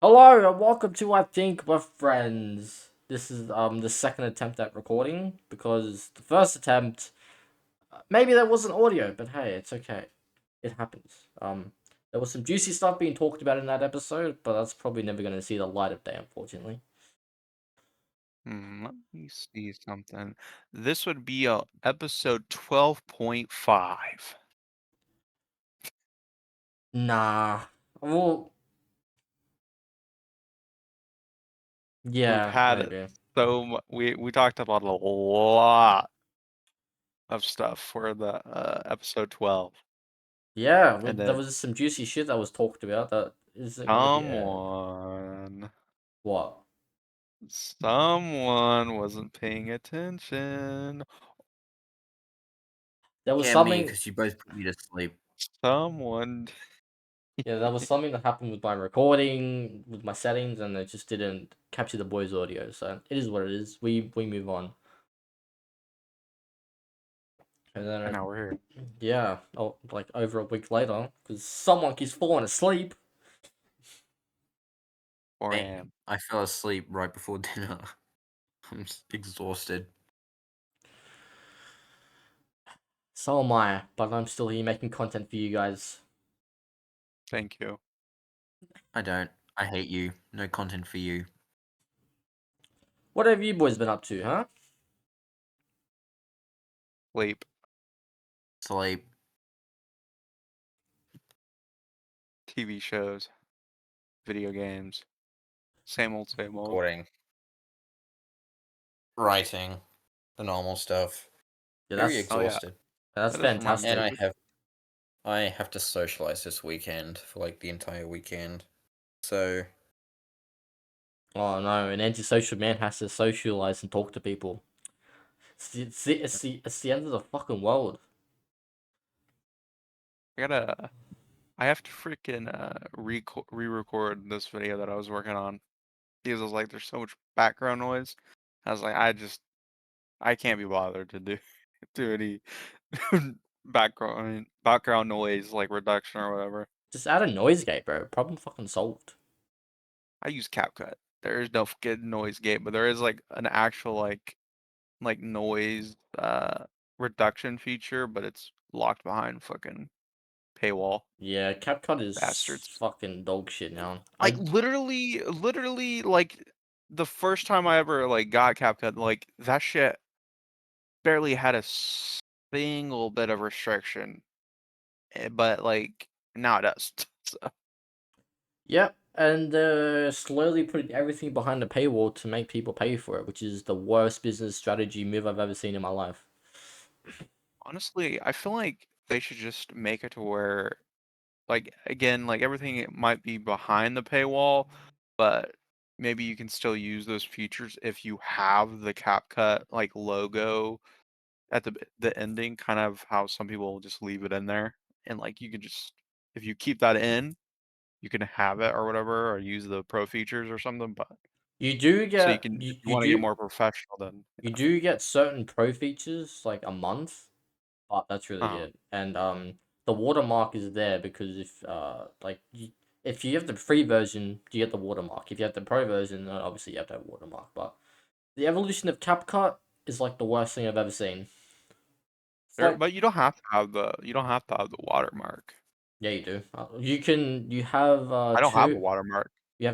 Hello and welcome to I Think We're Friends. This is the second attempt at recording because the first attempt maybe there wasn't audio, but hey, it's okay. It happens. There was some juicy stuff being talked about in that episode, but that's probably never going to see the light of day, unfortunately. Let me see something. This would be episode 12.5. Nah. Well, We've yeah, had maybe. we talked about a lot of stuff for the episode 12, Yeah, well, and there then was some juicy shit that was talked about that isn't going to be aired. someone What? someone wasn't paying attention. There was Yeah, me, something. because you both put me to sleep. Someone Yeah, that was something that happened with my recording, with my settings, and it just didn't capture the boys' audio. So it is what it is. We move on. And then and now we're here. yeah, like over a week later, because someone keeps falling asleep. 4 Man, a.m. I fell asleep right before dinner. I'm exhausted. So am I, but I'm still here making content for you guys. Thank you. I don't. I hate you. No content for you. What have you boys been up to, huh? Sleep, Sleep. TV shows, video games, same old, same old. Recording. Writing. The normal stuff. Yeah, Very Oh yeah, exhausted. that's that is one And fantastic. I have to socialize this weekend for like the entire weekend. So Oh no, an antisocial man has to socialize and talk to people. It's the end of the fucking world. I have to freaking re-record this video that I was working on because I was like, there's so much background noise. I was like, I can't be bothered to do do any background noise like reduction or whatever. Just add a noise gate, bro. Problem fucking solved. I use CapCut. There is no fucking noise gate, but there is like an actual like noise reduction feature, but it's locked behind fucking paywall. Yeah, CapCut is Bastards. fucking dog shit now. Like literally, like the first time I ever like got CapCut, like that shit barely had a single bit of restriction, but like now it does. So, Yep, and slowly putting everything behind the paywall to make people pay for it, which is the worst business strategy move I've ever seen in my life. honestly, I feel like they should just make it to where, like again, like everything might be behind the paywall, but maybe you can still use those features if you have the CapCut like logo at the ending, kind of how some people just leave it in there, and like you can just if you keep that in, you can have it or whatever, or use the pro features or something. But You do so you get can if you, you you want to get do more professional, then you do get certain pro features like a month, but that's really uh it. And the watermark is there because if you have the free version, you get the watermark. If you have the pro version, then obviously you have to have a watermark. But the evolution of CapCut is like the worst thing I've ever seen. It's there, like but you don't have to have the watermark. yeah, you do. You have I don't have a watermark.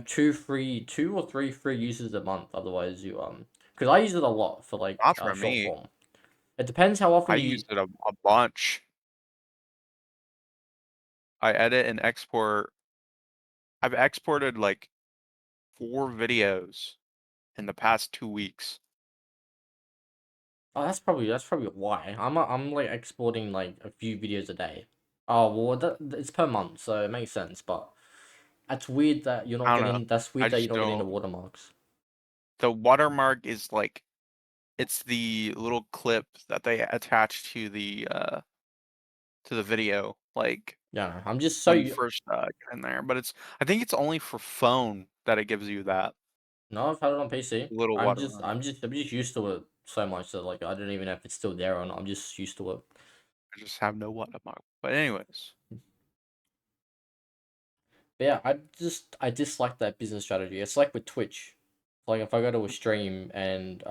two or three free uses a month. Otherwise, because I use it a lot for like Not for short me. form. It depends how I often you. use it a bunch. I edit and export. I've exported like 4 videos in the past 2 weeks. Oh, that's probably why I'm like exporting like a few videos a day. Oh well, it's per month, so it makes sense. But that's weird that you're not I don't know. getting. That's I weird that you're just not getting the don't. watermarks. The watermark is like it's the little clip that they attach to the video, like Yeah, I'm just when you first get in there. But I think it's only for phone that it gives you that no, I've had it on PC. little watermark. I'm just used to it so much that like I don't even know if it's still there or not. I'm just used to it. I just have no watermark. But anyways, But yeah, I dislike that business strategy. It's like with Twitch. Like if I go to a stream and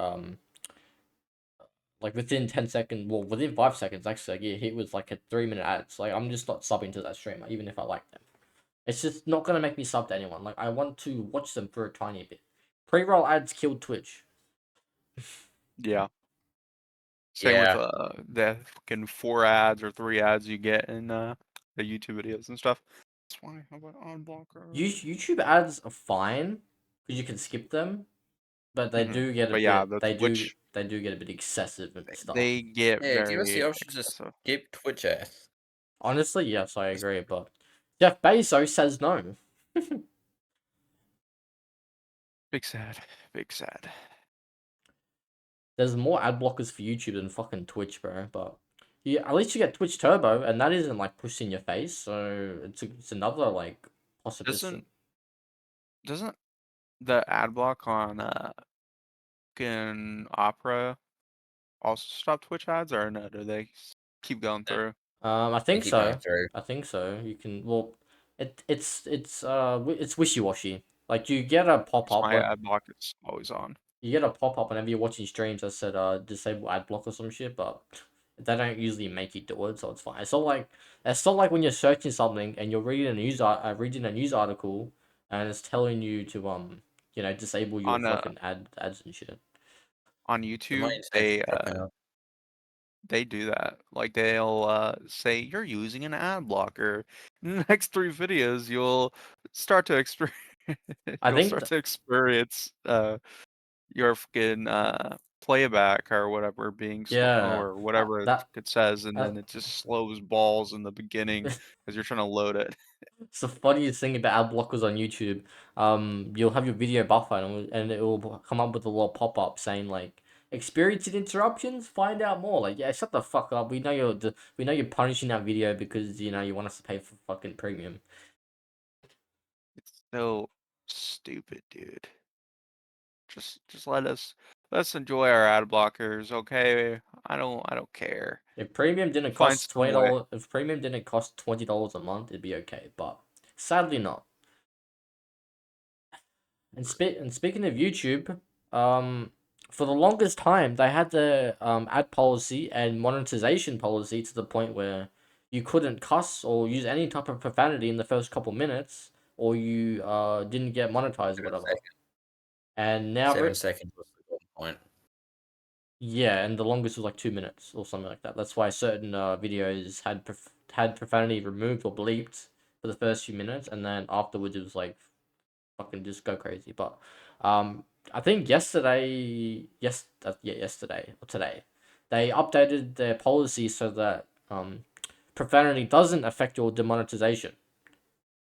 like within 10 seconds, well within 5 seconds actually, I get hit with like a 3 minute ads. Like I'm just not subbing to that streamer, even if I like them. It's just not gonna make me sub to anyone. Like I want to watch them for a tiny bit. Pre-roll ads killed Twitch. Yeah. Same with Yeah. the fucking 4 ads or 3 ads you get in the YouTube videos and stuff. That's why how about on blocker? YouTube ads are fine because you can skip them, but they Mhm. do get a But yeah, bit. the They Twitch do get a bit excessive and stuff. they get Yeah, give us the very option to excessive. skip Twitch ads. Honestly, yes, I agree. But Jeff Bezos says no. Big sad. Big sad. There's more ad blockers for YouTube than fucking Twitch, bro. But yeah, at least you get Twitch Turbo, and that isn't like pushed in your face, so it's another like possibility. Doesn't the ad block on fucking Opera also stop Twitch ads or no? Do they keep going through? I They think keep going so. through. I think so. You can well, it's wishy washy. Like you get a pop 'Cause up, my but ad block is always on. you get a pop up whenever you're watching streams that said disable ad block or some shit, but they don't usually make you do it, so it's fine. It's not like when you're searching something and you're reading a news article and it's telling you to disable your On fucking ads and shit. on The money YouTube, extension dropping out. they do that. Like they'll say you're using an ad blocker. In the next 3 videos, you'll start to experience I you'll think start to experience your fucking playback or whatever being slow yeah, or whatever that it says, and uh, then it just slows balls in the beginning as you're trying to load it. it's the funniest thing about ad blockers on YouTube. You'll have your video buffer and it will come up with a little pop up saying like, "Experiencing interruptions? Find out more." Like, yeah, shut the fuck up. We know you're punishing that video because you want us to pay for fucking premium. It's so stupid, dude. Just let us enjoy our ad blockers, okay? I don't care. Find some way. If premium didn't cost $20 a month, it'd be okay. But sadly not. And speaking of YouTube, for the longest time they had the ad policy and monetization policy to the point where you couldn't cuss or use any type of profanity in the first couple minutes, or you didn't get monetized or 7 whatever. seconds. And now 7 seconds was the golden point. yeah, and the longest was like 2 minutes or something like that. That's why certain videos had profanity removed or bleeped for the first few minutes, and then afterwards it was like fucking just go crazy. But I think yesterday or today, they updated their policy so that profanity doesn't affect your demonetization.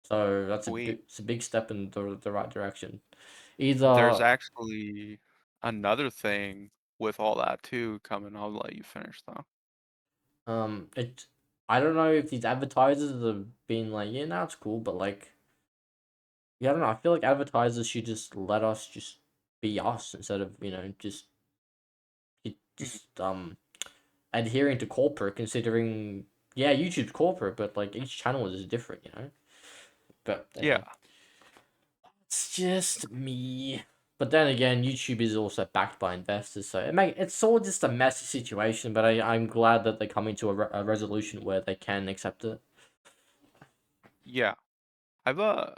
So Sweet. it's a big step in the right direction. There's Either actually another thing with all that too coming. I'll let you finish though. it I don't know if these advertisers have been like, yeah, now it's cool, but like, yeah, I don't know. I feel like advertisers should just let us just be us instead of Mhm. just adhering to corporate, considering yeah, YouTube's corporate, but like each channel is different. But Yeah, anyway, it's just me. But then again, YouTube is also backed by investors, so it's all just a messy situation. But I'm glad that they're coming to a resolution where they can accept it. yeah. I've uh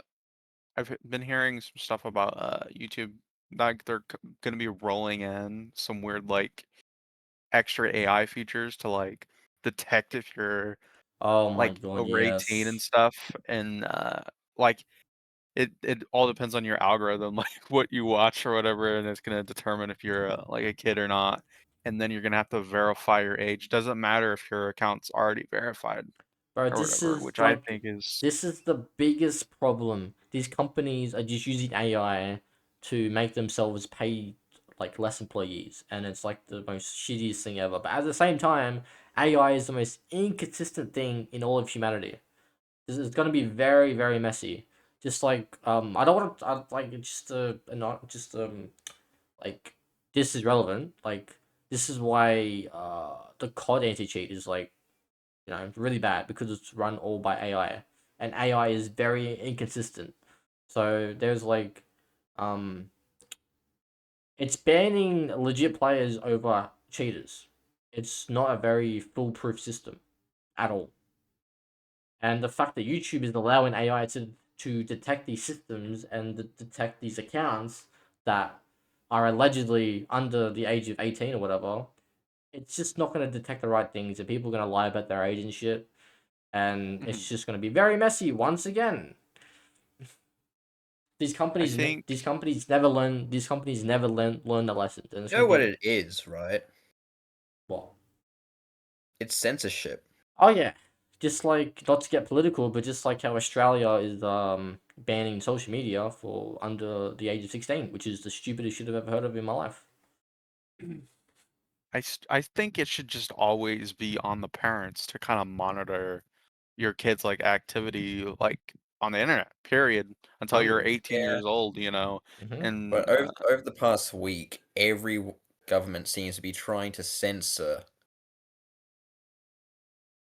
I've been hearing some stuff about YouTube, like they're gonna be rolling in some weird like extra AI features to like detect if you're Oh my like god, over 18 and yes. stuff, and like it all depends on your algorithm, like what you watch or whatever, and it's gonna determine if you're like a kid or not. And then you're gonna have to verify your age. Doesn't matter if your account's already verified Bro, or whatever, which I think is this is the biggest problem. These companies are just using AI to make themselves pay like less employees, and it's like the most shittiest thing ever. But at the same time, AI is the most inconsistent thing in all of humanity. This is gonna be very, very messy. Just like I don't want to like just not just like this is relevant. Like this is why the COD anti cheat is like really bad because it's run all by AI. and AI is very inconsistent. So there's like, it's banning legit players over cheaters. It's not a very foolproof system at all. And the fact that YouTube is allowing AI to detect these systems and detect these accounts that are allegedly under the age of 18 or whatever, it's just not going to detect the right things, and people are going to lie about their age and shit, and it's just going to be very messy once again. These I companies, think these companies never learn. These companies never learn the lessons, and it's You know going to what be it is, right? what? It's censorship. Oh yeah, just like, not to get political, but just like how Australia is banning social media for under the age of 16, which is the stupidest shit I've ever heard of in my life. I think it should just always be on the parents to kind of monitor your kids' like activity like on the internet, period, until you're 18 Yeah. years old, you know. Mm-hmm. And But over the past week, every government seems to be trying to censor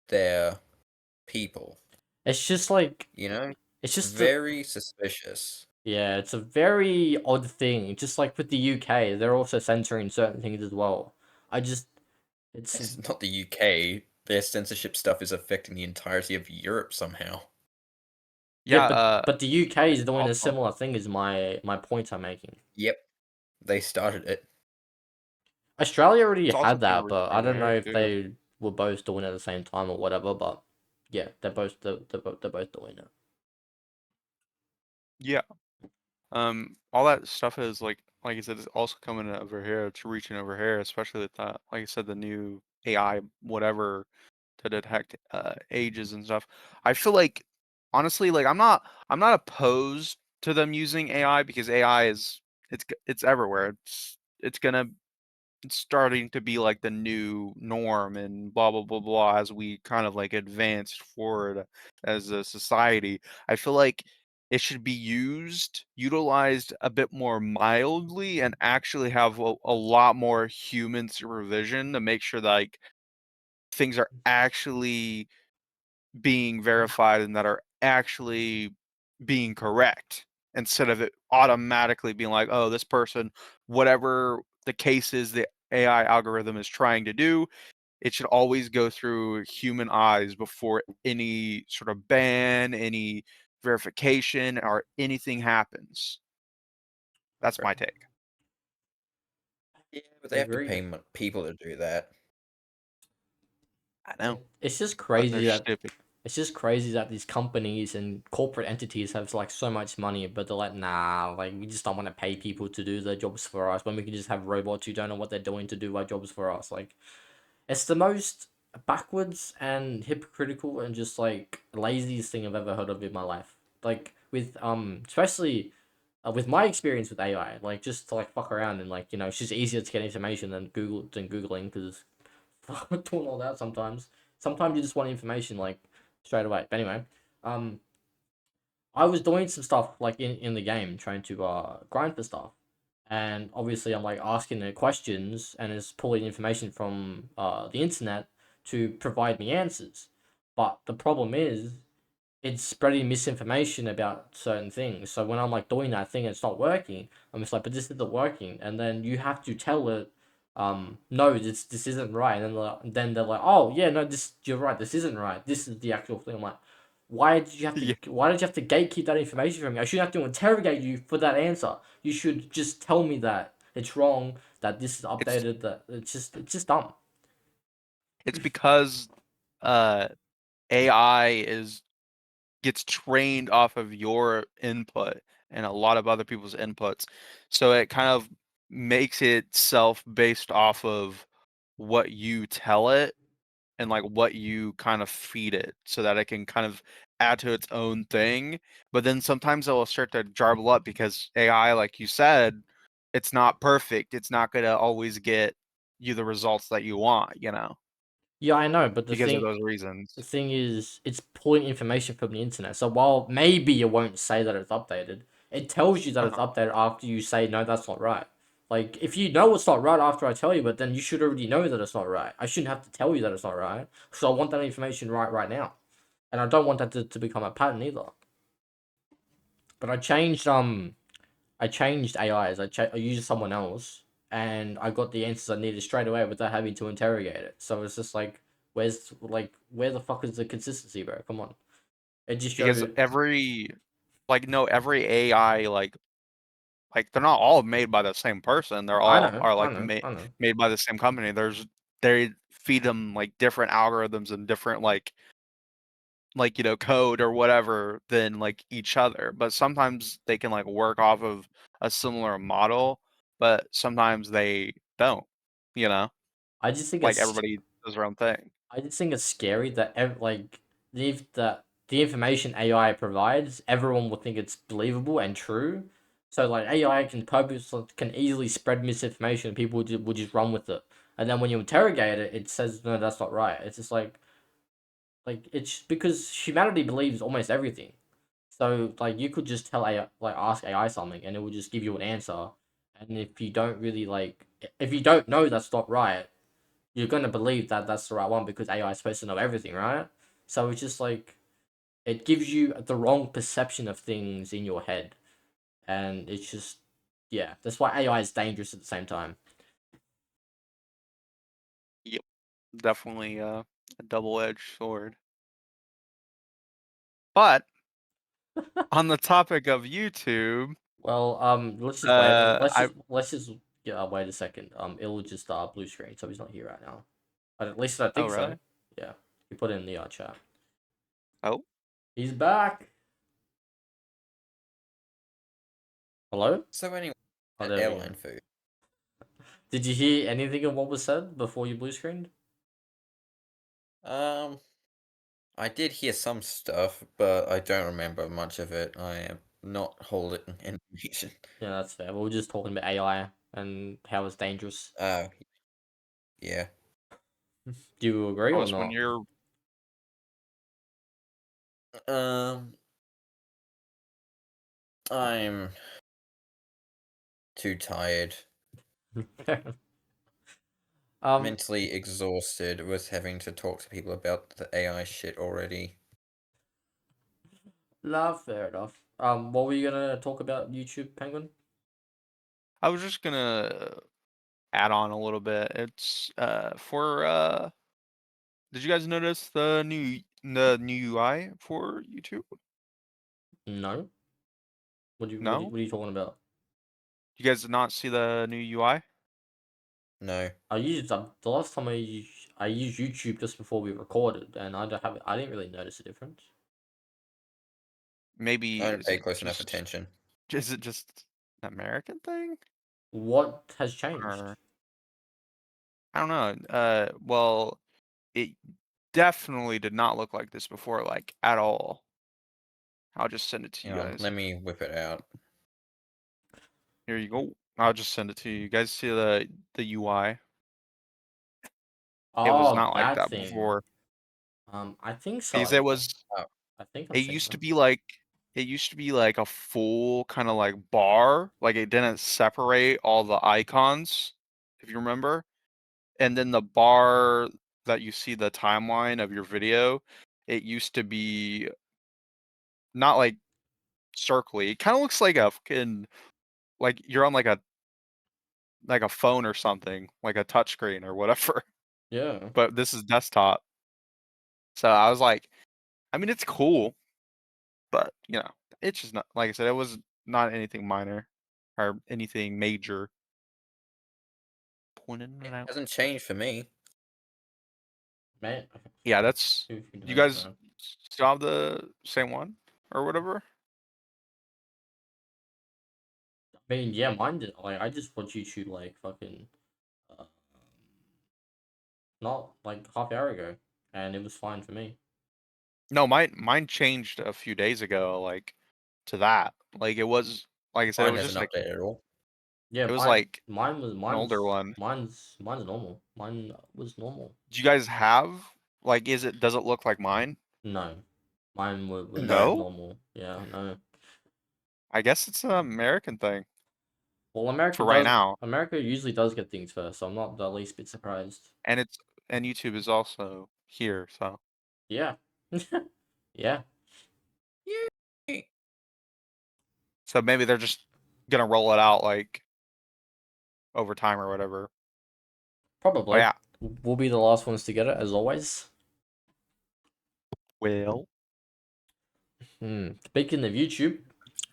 their people. It's just like, You know, it's it's just a, very suspicious. yeah, it's a very odd thing. Just like with the UK, they're also censoring certain things as well. I just, it's It's not the UK. Their censorship stuff is affecting the entirety of Europe somehow. yeah, yeah, but the UK is doing a also similar thing. Is my point I'm making. Yep, they started it. Australia already it's also had kind of that, but I don't know restraining if too. they were both doing it at the same time or whatever. But yeah, they're both doing it. Yeah. All that stuff is like I said, it's also coming over here. It's reaching over here, especially with that, like I said, the new AI whatever to detect ages and stuff. I feel like honestly, like I'm not opposed to them using AI because AI is it's everywhere. It's gonna it's starting to be like the new norm and blah blah blah blah as we kind of like advance forward as a society. I feel like it should be utilized a bit more mildly and actually have a lot more human supervision to make sure that like things are actually being verified and that are actually being correct instead of it automatically being like, oh, this person, whatever the case is, the AI algorithm is trying to do, it should always go through human eyes before any sort of ban, any verification, or anything happens. That's my take. Yeah, but I they have to agree. pay people to do that. I know, It's just but they're crazy that stupid. these companies and corporate entities have like so much money, but they're like, nah, like we just don't want to pay people to do their jobs for us when we can just have robots who don't know what they're doing to do our jobs for us. Like, it's the most backwards and hypocritical and just like laziest thing I've ever heard of in my life. Like with especially with my experience with AI, like just to like fuck around and like, it's just easier to get information than googling, because doing all that sometimes. Sometimes you just want information like straight away. But anyway, um, I was doing some stuff like in the game, trying to grind for stuff, and obviously I'm like asking it questions and it's pulling information from the internet to provide me answers. But the problem is it's spreading misinformation about certain things. So when I'm like doing that thing and it's not working, I'm just like, but this isn't working. And then you have to tell it, no, this isn't right. And then they're like, oh yeah, no, this you're right. This isn't right. This is the actual thing. I'm like, Yeah, why did you have to gatekeep that information from me? I shouldn't have to interrogate you for that answer. You should just tell me that it's wrong, that this is it's updated, that it's just dumb. it's because AI is gets trained off of your input and a lot of other people's inputs. So it kind of makes itself based off of what you tell it and like what you kind of feed it so that it can kind of add to its own thing. But then sometimes it will start to jarble up because AI, like you said, it's not perfect. It's not going to always get you the results that you want, Yeah, I know, but because of those reasons. the thing is, it's pulling information from the internet. So while maybe it won't say that it's updated, it tells you that it's Uh-huh. updated after you say no, that's not right. Like if you know it's not right after I tell you, but then you should already know that it's not right. I shouldn't have to tell you that it's not right. So I want that information right now. and I don't want that to become a pattern either. But I changed AIs. I used someone else, and I got the answers I needed straight away without having to interrogate it. So it's just like, where the fuck is the consistency, bro? Come on. It just Because showed. every AI like they're not all made by the same person. They're I all know, are I like know, I know. made by the same company. They feed them like different algorithms and different code or whatever than like each other. But sometimes they can like work off of a similar model, but sometimes they don't. You know, I just think like it's everybody does their own thing. I just think it's scary that the information AI provides, everyone will think it's believable and true. So like AI can easily spread misinformation. People will just run with it, and then when you interrogate it, it says no, that's not right. It's just like it's because humanity believes almost everything. So like you could just tell AI, like ask AI something, and it will just give you an answer. And if you don't know that's not right, you're gonna believe that that's the right one because AI is supposed to know everything, right? So it's just like it gives you the wrong perception of things in your head, and it's just yeah, that's why AI is dangerous at the same time. Yep, definitely a double-edged sword. But on the topic of YouTube, Well, let's just wait. I Let's just yeah. Wait a second. It'll just blue screen, so he's not here right now. But at least I oh think so. really? Yeah, he put it in the chat. Oh, He's back. Hello. So anyway, Oh, that there we go. airline food. Did you hear anything of what was said before you blue screened? Um, I did hear some stuff, but I don't remember much of it. I am not holding information. Yeah, that's fair. We were just talking about AI and how it's dangerous. Uh, yeah. Do you agree or Alice, when not? you're Um, I'm too tired, um, mentally exhausted with having to talk to people about the AI shit already. nah, fair enough. What were you gonna talk about YouTube, Penguin? I was just gonna add on a little bit. It's for did you guys notice the new UI for YouTube? No. No? What are you talking about? You guys did not see the new UI? No, The last time I used YouTube just before we recorded, and I didn't really notice a difference. Maybe I don't pay close enough attention. is it just an American thing? What has changed? Or I don't know. Well, it definitely did not look like this before, like at all. I'll just send it to you Hang on, guys. let me whip it out. Here you go. I'll just send it to you. You guys see the UI? It was Oh, not like that that thing. before. I think Because so. it was Oh, I think I've it seen used to that. be like it used to be like a full kind of like bar, like it didn't separate all the icons, if you remember. And then the bar that you see the timeline of your video, it used to be not like circly. It kind of looks like a fucking like you're on like a phone or something, like a touchscreen or whatever. Yeah. But this is desktop. So I was like, I mean, it's cool, but it's just not like I said, it was not anything minor or anything major. Pointing it it out. hasn't changed for me. Man, Yeah, that's if you you don't guys know. still have the same one or whatever. I mean, yeah, mine did. Like, I just watched YouTube like fucking, uh, not like half hour ago, and it was fine for me. No, mine changed a few days ago, like to that. Like it was like I said, it Mine was hasn't just like updated at all. Yeah, it was like mine an older was one. mine's normal. Mine was normal. Do you guys have like does it look like mine? No, mine was No, No? normal. Yeah, no. I guess it's an American thing Well, for right now. America usually does get things first, so I'm not the least bit surprised. And YouTube is also here, so Yeah. Yeah, Yay! So maybe they're just gonna roll it out like over time or whatever. Oh probably. yeah. We'll be the last ones to get it, as always. Well, Speaking of YouTube,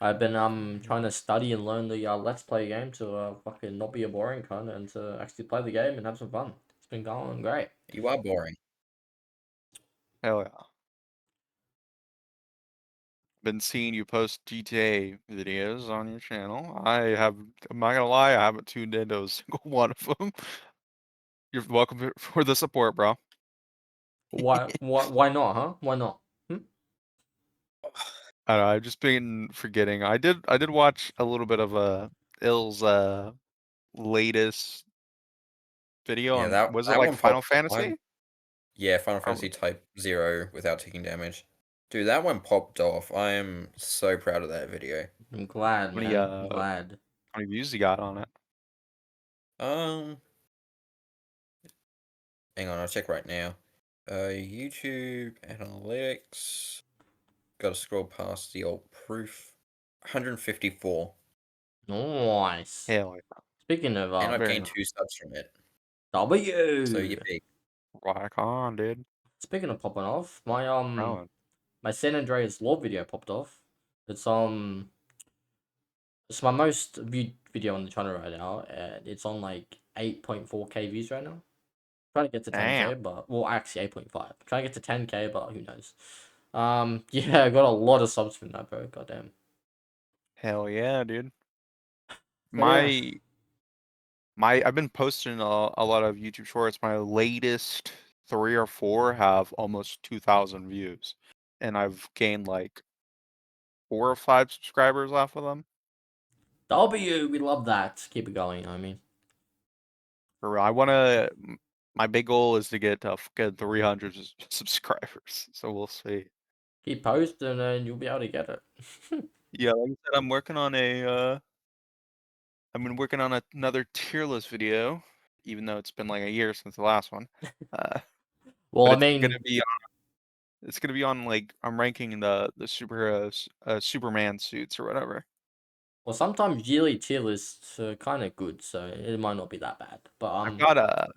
I've been trying to study and learn the Let's Play game to fucking not be a boring cunt and to actually play the game and have some fun. It's been going great. You are boring. hell yeah. Been seeing you post GTA videos on your channel. I'm not gonna lie, I haven't tuned into a single one of them. You're welcome for the support, bro. Why not, huh? Why not? I don't know, I've just been forgetting. I did watch a little bit of Ill's latest video Yeah, on, that was it that like one Final popped. Fantasy? Yeah, Final Or Fantasy Type 0 without taking damage. Dude, that one popped off. I am so proud of that video. I'm glad, how many man. I'm glad. how many views he got on it? Um, Hang on, I'll check right now. YouTube analytics. Gotta scroll past the old proof. 154. Nice. Hell yeah. Speaking of And I've Very gained nice. 2 subs from it. So W. yippee. Rock on, dude. Speaking of popping off, my Growing. my San Andreas law video popped off. It's it's my most viewed video on the channel right now, and it's on like 8.4K views right now. Trying to get to Damn. 10K, but well, actually 8.5. Trying to get to 10K, but who knows? Yeah, I got a lot of subs from that, bro. Goddamn. Hell yeah, dude. But yeah, My I've been posting a lot of YouTube shorts. My latest 3 or 4 have almost 2,000 views, and I've gained like 4 or 5 subscribers off of them. W, we love that. Keep it going. I mean, For real, my big goal is to get to fucking 300 subscribers. So we'll see. keep posting, and you'll be able to get it. Yeah, like I said, I've been working on another tier list video, even though it's been like a year since the last one. Uh, Well, but I mean, it's gonna be on like I'm ranking the superheroes, Superman suits or whatever. well, sometimes yearly tier lists are kind of good, so it might not be that bad. But I've got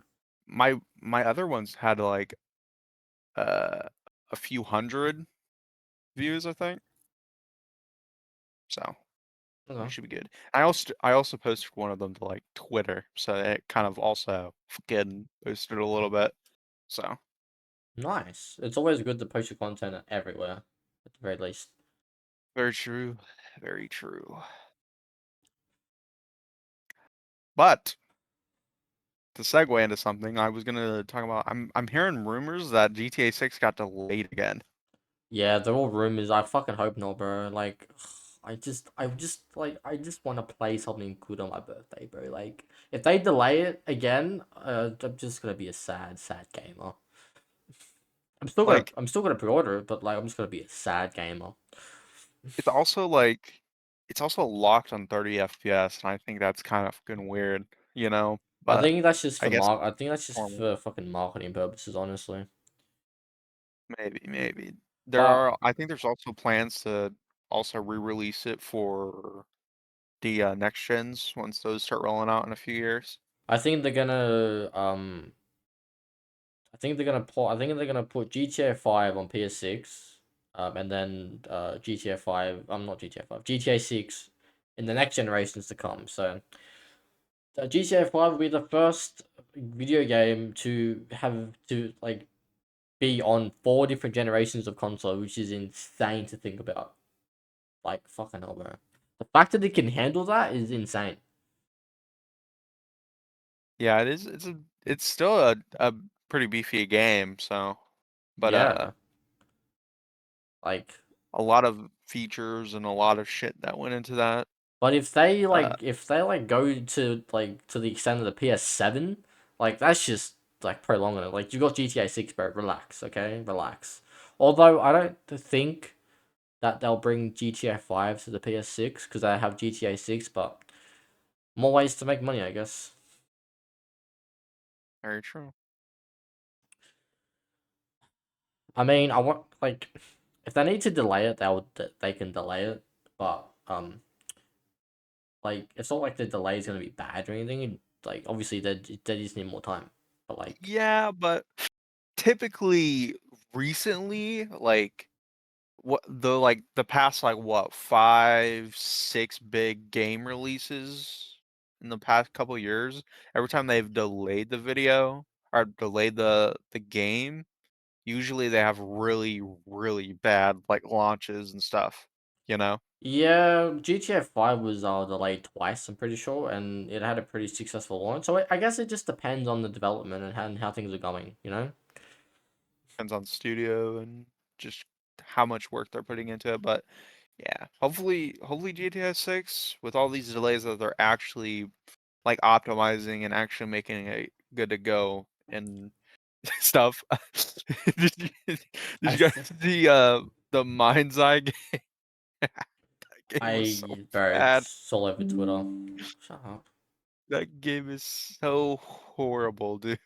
my other ones had like uh a few hundred views, I think. So we okay. should be good. I also posted one of them to like Twitter, so it kind of also fucking boosted a little bit. So Nice. It's always good to post your content everywhere, at the very least. very true, very true. But to segue into something, I was gonna talk about. I'm hearing rumors that GTA 6 got delayed again. Yeah, they're all rumors. I fucking hope not, bro. Like, I just want to play something good on my birthday, bro. Like, if they delay it again, I'm just gonna be a sad, sad gamer. Like I'm still gonna pre-order it, but like, I'm just gonna be a sad gamer. it's also like it's also locked on 30 FPS, and I think that's kind of fucking weird, you know. But I guess I think that's just normal. for fucking marketing purposes, honestly. Maybe But I think there's also plans to also re-release it for the next gens once those start rolling out in a few years. I think they're gonna I think they're gonna put GTA 5 on PS6, and then GTA 5. I'm not GTA 5. GTA 6 in the next generations to come. So GTA 5 will be the first video game to have to like be on 4 different generations of console, which is insane to think about. Like fucking hell, bro. The fact that it can handle that is insane. Yeah, it is. It's still a pretty beefy game. So, but Yeah, like. a lot of features and a lot of shit that went into that. But Uh, if they like go to the extent of the PS7, like that's just like prolonging it. Like you got GTA 6, bro. Relax, okay? Relax. Although I don't think that they'll bring GTA 5 to the PS6 because I have GTA 6, but more ways to make money, I guess. very true. I mean, I want like if they need to delay it, they can delay it. But like it's not like the delay is gonna be bad or anything. Like obviously they just need more time. But like Yeah, but typically recently, like the past like what 5, 6 big game releases in the past couple years, every time they've delayed the video or delayed the game, usually they have really, really bad like launches and stuff, you know? yeah, GTA 5 was delayed twice, I'm pretty sure, and it had a pretty successful launch. So I guess it just depends on the development and how things are going, you know? Depends on studio and just how much work they're putting into it, but yeah, hopefully GTA 6 with all these delays that they're actually like optimizing and actually making it good to go and stuff. did you, did I you guys th- see the Mindseye game? That game was so bro, bad. it's all over Twitter. Shut up. That game is so horrible, dude.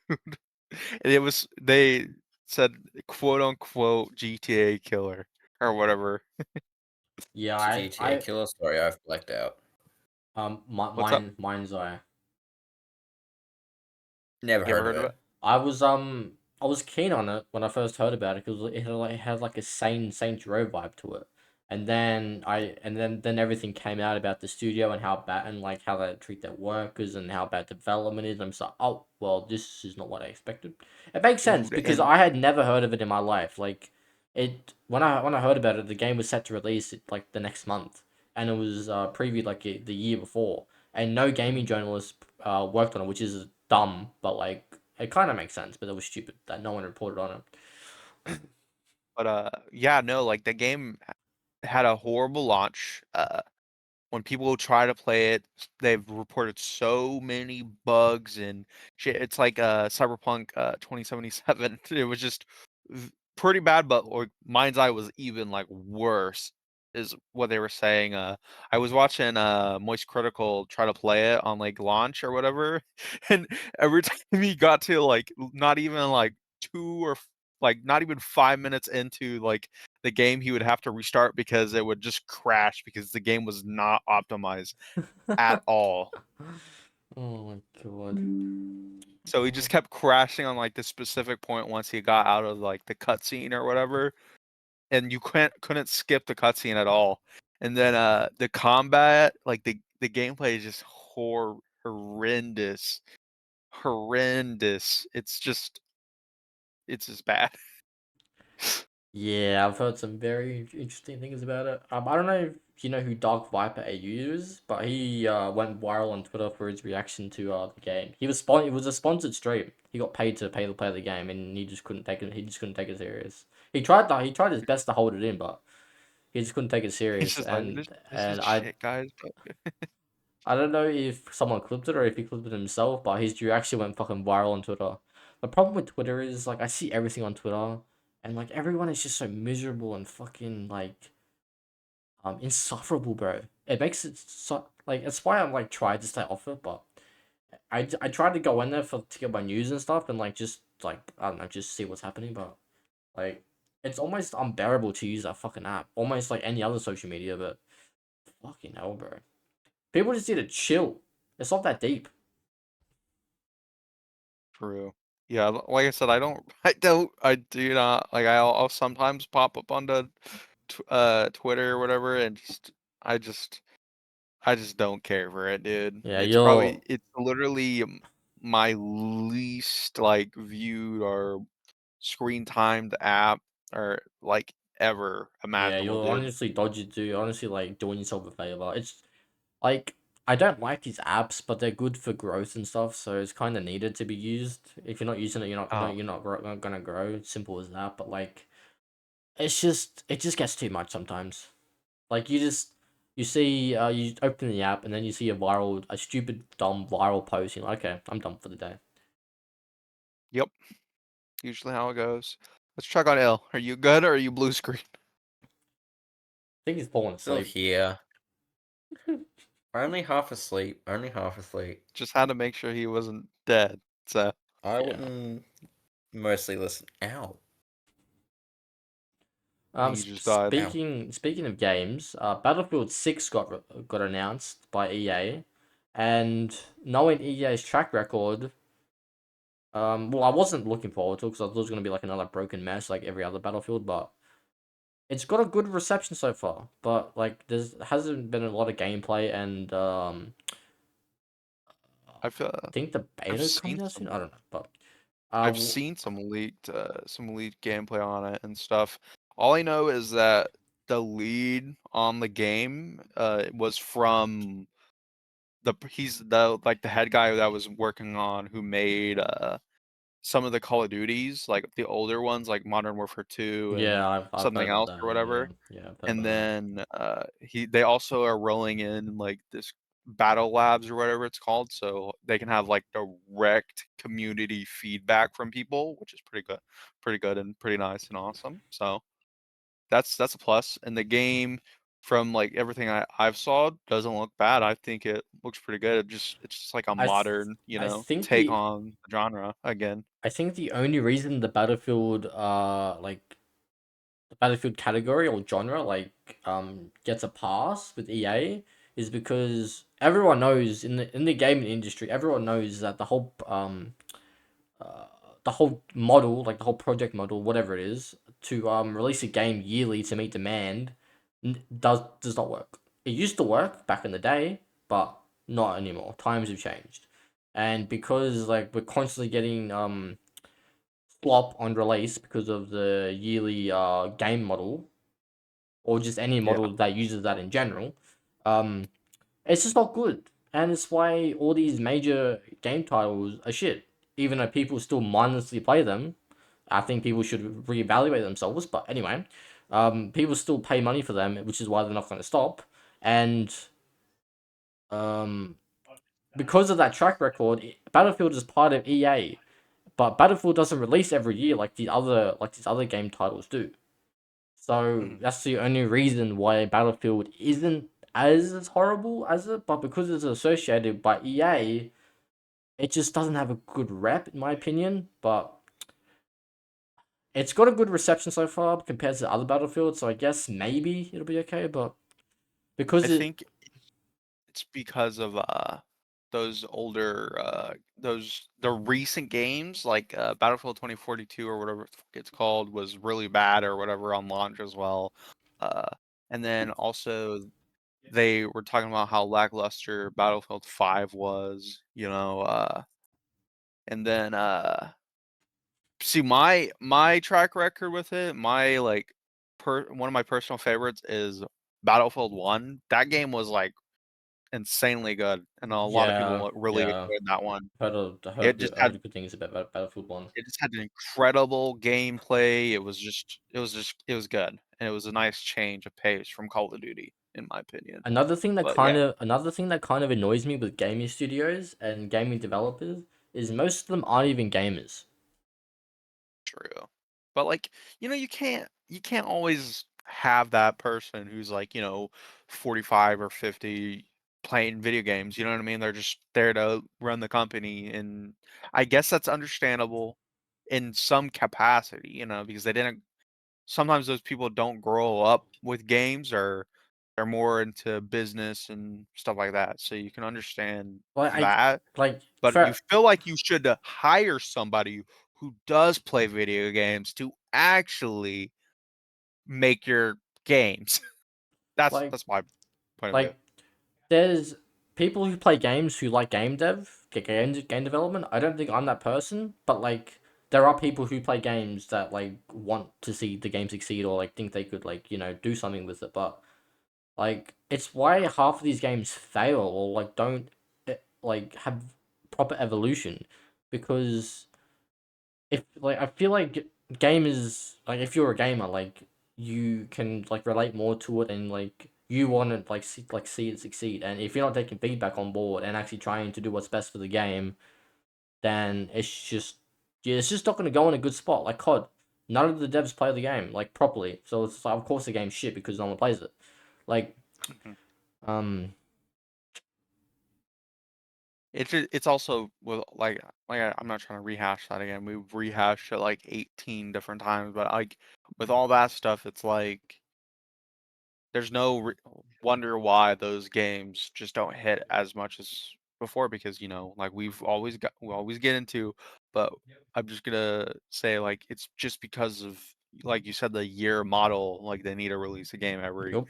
And they said quote unquote GTA killer or whatever. Yeah, To GTA I Killer. Sorry, I've blacked out. What's up? Mindseye. Never You ever heard of heard of it. it? I was keen on it when I first heard about it because it had like a Saints Row vibe to it, and then everything came out about the studio and how bad and like how they treat their workers and how bad development is. I'm just like, oh well, this is not what I expected. It makes sense Dude, because and I had never heard of it in my life. Like it when I heard about it, the game was set to release it like the next month, and it was previewed like the year before, and no gaming mhm. journalist worked on it, which is dumb, but like it kind of makes sense, but it was stupid that no one reported on it. But yeah, no, like the game had a horrible launch. When people try to play it, they've reported so many bugs and shit. It's like Cyberpunk 2077. It was just pretty bad, but like Mind's Eye was even like worse, is what they were saying. I was watching Moist Critical try to play it on like launch or whatever, and every time he got to like not even like two or like not even 5 minutes into like the game, he would have to restart because it would just crash because the game was not optimized at all. Oh my god. So he just Oh. kept crashing on like this specific point once he got out of like the cutscene or whatever, and you couldn't skip the cutscene at all. And then the combat, like the gameplay is just horrendous, horrendous. It's just bad. Yeah, I've heard some very interesting things about it. I don't know if you know who Dark Viper AU is, but he went viral on Twitter for his reaction to the game. It was a sponsored stream. He got paid to play the game, and he just couldn't take it. He just couldn't take it serious. He tried his best to hold it in, but he just couldn't take it He's serious. just like this is And shit, guys. I don't know if someone clipped it or if he clipped it himself, but his reaction went fucking viral on Twitter. The problem with Twitter is like I see everything on Twitter, and like everyone is just so miserable and fucking like insufferable, bro. It makes it so like it's why I'm like trying to stay off it, but I tried to go in there to get my news and stuff and like just like I don't know just see what's happening, but like it's almost unbearable to use that fucking app, almost like any other social media, but fucking hell, bro. People just need to chill. It's not that deep. True. Yeah, like I said, I do not like. I'll sometimes pop up onto Twitter or whatever, and I just, I just don't care for it, dude. Yeah, you're It's literally my least like viewed or screen timed app or like ever yeah, imaginable, you're dude. honestly dodgy too. You're honestly like doing yourself a favor. It's like I don't like these apps, but they're good for growth and stuff. So it's kind of needed to be used. If you're not using it, Oh, not gonna grow. Simple as that. But like it just gets too much sometimes. Like you see you open the app and then you see a stupid dumb viral post. You're like, okay, I'm done for the day. I yep. Usually how it goes. Let's check on L. Are you good or are you blue screen? think he's falling Still asleep. here. Only half asleep. Only half asleep. Just had to make sure he wasn't dead. So. I Yeah. wouldn't mostly listen. Ow. I think he just died. Speaking of games, Battlefield 6 got announced by EA, and knowing EA's track record, well, I wasn't looking forward to it because I thought it was gonna be like another broken mess like every other Battlefield, but it's got a good reception so far. But like, there's hasn't been a lot of gameplay, and I've I think the I've beta seen coming out soon. some I don't know, but I've seen some leaked gameplay on it and stuff. All I know is that the lead on the game was from he's the like the head guy that was working on who made some of the Call of Duties, like the older ones like Modern Warfare 2 and yeah, I've heard something about else that. or Yeah, whatever. yeah, I've heard And about that. then they also are rolling in like this battle labs or whatever it's called, so they can have like direct community feedback from people, which is pretty good and pretty nice and awesome. So that's a plus. And the game, from like everything I've saw, doesn't look bad. I think it looks pretty good. It's just like a I th- modern, I think take the on the genre again. I think the only reason the Battlefield the Battlefield category or genre gets a pass with EA is because everyone knows in the gaming industry, everyone knows that uh, the whole model, like the whole project model, whatever it is, to release a game yearly to meet demand does not work. It used to work back in the day, but not anymore. Times have changed. And because like we're constantly getting flop on release because of the yearly game model or just any Yeah. model that uses that in general, um, it's just not good. And it's why all these major game titles are shit. Even though people still mindlessly play them, I think people should reevaluate themselves. But anyway, people still pay money for them, which is why they're not going to stop. And um, because of that track record, Battlefield is part of EA. But Battlefield doesn't release every year like these other game titles do. So Mhm. that's the only reason why Battlefield isn't as horrible as it, but because it's associated by EA, it just doesn't have a good rep in my opinion. But it's got a good reception so far compared to other Battlefields, so I guess maybe it'll be okay. But I because it, think it's because of those older the recent games like Battlefield 2042 or whatever it's called was really bad or whatever on launch as well. Uh, and then also they were talking about how lackluster Battlefield 5 was, and then see my track record with it, my like one of my personal favorites is Battlefield 1. That game was like insanely good, and a lot of yeah, people really yeah, enjoyed that one. It just I had heard good things about Battlefield One. an incredible gameplay. It was good, and it was a nice change of pace from Call of Duty, in my opinion. But yeah, Another thing that kind of annoys me with gaming studios and gaming developers is most of them aren't even gamers. true. But like, you can't always have that person who's like, 45 or 50 playing video games, you know what I mean? They're just there to run the company, and I guess that's understandable in some capacity, because they didn't sometimes those people don't grow up with games, or they're more into business and stuff like that. So you can understand Like I that, like but you fair feel like you should hire somebody who does play video games to actually make your games. like That's my point of view. like there's people who play games who like game development. I don't think I'm that person, but like there are people who play games that like want to see the game succeed or like think they could like do something with it. But like it's why half of these games fail or like don't like have proper evolution because if like I feel like gamers like if you're a gamer like you can like relate more to it and like you want to see it succeed, and if you're not taking feedback on board and actually trying to do what's best for the game, then it's just not going to go in a good spot. Like COD, none of the devs play the game like properly, so it's like, of course the game's shit because no one plays it. Like Mhm. um It's also with I'm not trying to rehash that again. We've rehashed it like 18 different times, but like with all that stuff, it's like there's no wonder why those games just don't hit as much as before because like we always get into, but I'm just gonna say like it's just because of like you said the year model, like they need to release a game every Yep.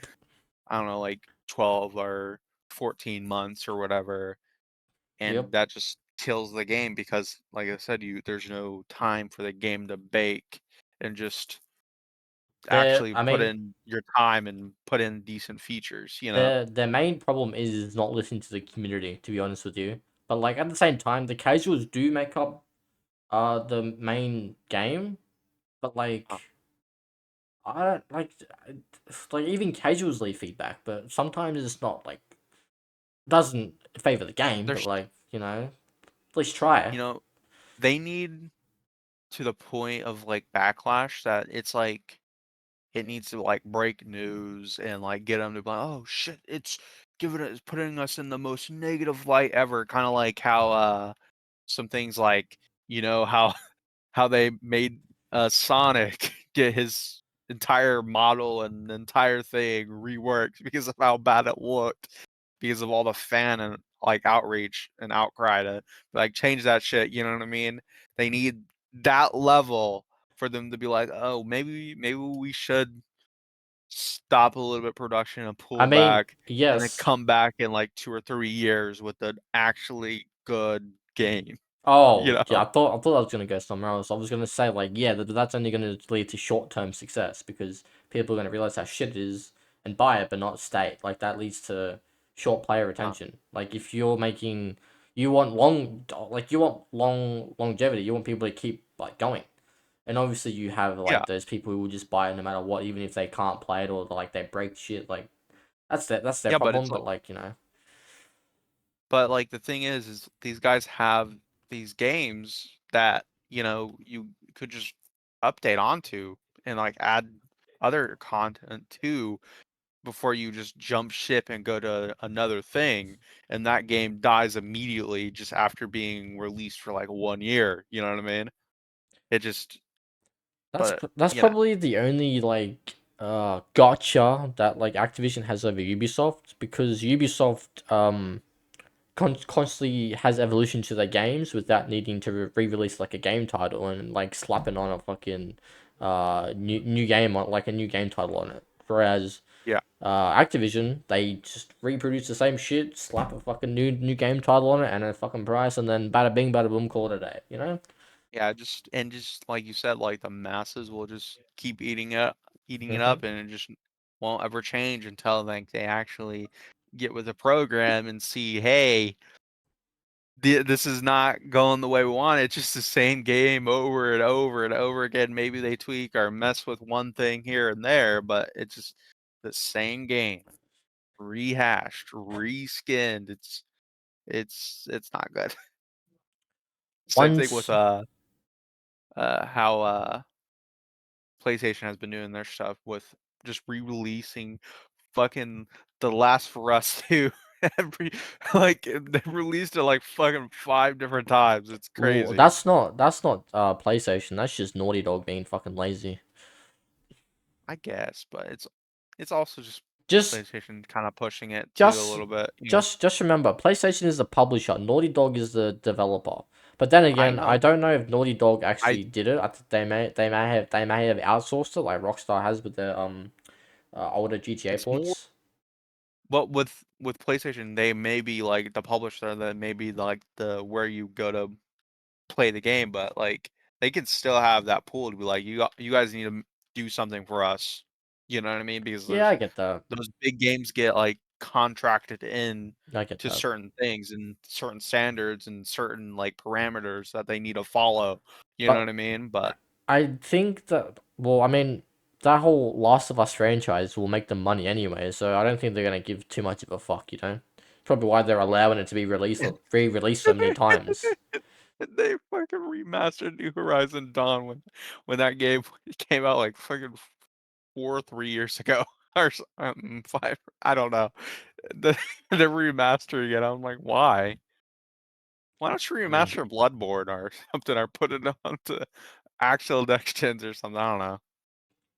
I don't know like 12 or 14 months or whatever, Yep. and that just kills the game because like I said, there's no time for the game to bake and just Their actually I put mean in your time and put in decent features, their main problem is not listening to the community, to be honest with you. But like at the same time, the casuals do make up the main game, but Uh, I don't like even casuals leave feedback, but sometimes it's not like doesn't favor the game, but There's, like, at least try. you know, they need to the point of like backlash that it's like it needs to like break news and like get them to be like, oh shit, it's putting us in the most negative light ever. Kind of like how some things like how they made Sonic get his entire model and entire thing reworked because of how bad it looked, because of all the fan and like outreach and outcry to like change that shit. You know what I mean? They need that level for them to be like, oh, maybe we should stop a little bit production and I pull mean, back and then yes. come back in like 2 or 3 years with an actually good game. You Oh, yeah, know? I thought I was gonna go somewhere else. I was gonna say like, yeah, that's only gonna lead to short-term success because people are gonna realize how shit it is and buy it, but not stay. Like that leads to short player Uh, retention. Like if you're making, you want long, like you want long longevity. You want people to keep like going. And obviously you have yeah. like those people who will just buy it no matter what, even if they can't play it or like they break shit. Like that's their Yeah, but problem. it's But like like But, the thing is these guys have these games that, you could just update onto and, like, add other content to before you just jump ship and go to another thing, and that game dies immediately just after being released for, like, 1 year, you know what I mean? It just but, that's you know probably the only like gotcha that like Activision has over Ubisoft because Ubisoft constantly has evolution to their games without needing to re-release like a game title and like slapping on a fucking new game on like a new game title on it. Whereas yeah. Activision, they just reproduce the same shit, slap a fucking new game title on it and a fucking price, and then bada bing, bada boom, call it a day. You know? Yeah, just like you said, like, the masses will just keep eating it Hmm. up, and it just won't ever change until, like, they actually get with the program and see, "Hey, this is not going the way we want. It's just the same game over and over and over again. Maybe they tweak or mess with one thing here and there, but it's just the same game, rehashed, reskinned. It's not good." Same thing with, Once how, PlayStation has been doing their stuff with just re-releasing fucking The Last for Us 2 every they released it like fucking 5 different times. It's Well, crazy. that's not PlayStation. That's just Naughty Dog being fucking lazy. I guess, but it's also just Just PlayStation kind of pushing it too a just little bit. just remember, PlayStation is the publisher. Naughty Dog is the developer. But then I again, I know. don't know if Naughty Dog I actually did it. I think they may have outsourced it like Rockstar has with their older GTA it's more ports. but with PlayStation, they may be like the publisher that may be like the where you go to play the game, but like they can still have that pool to be like, you guys need to do something for us. You know what I mean? Because Yeah, there's I get that. those big games get like contracted in I get to that. certain things and certain standards and certain like parameters that they need to follow. You know what But I mean? But I think that, well, I mean, that whole Last of Us franchise will make them money anyway, so I don't think they're gonna give too much of a fuck, you know? Probably why they're allowing it to be re-released so many times. they fucking remastered New Horizon Dawn when that game came out like fucking 4 or 3 years ago or 5. I don't know. The the remastering it. I'm like, why? Why don't you I mean, remaster Bloodborne or something, or put it onto actual next gens or something? I don't know.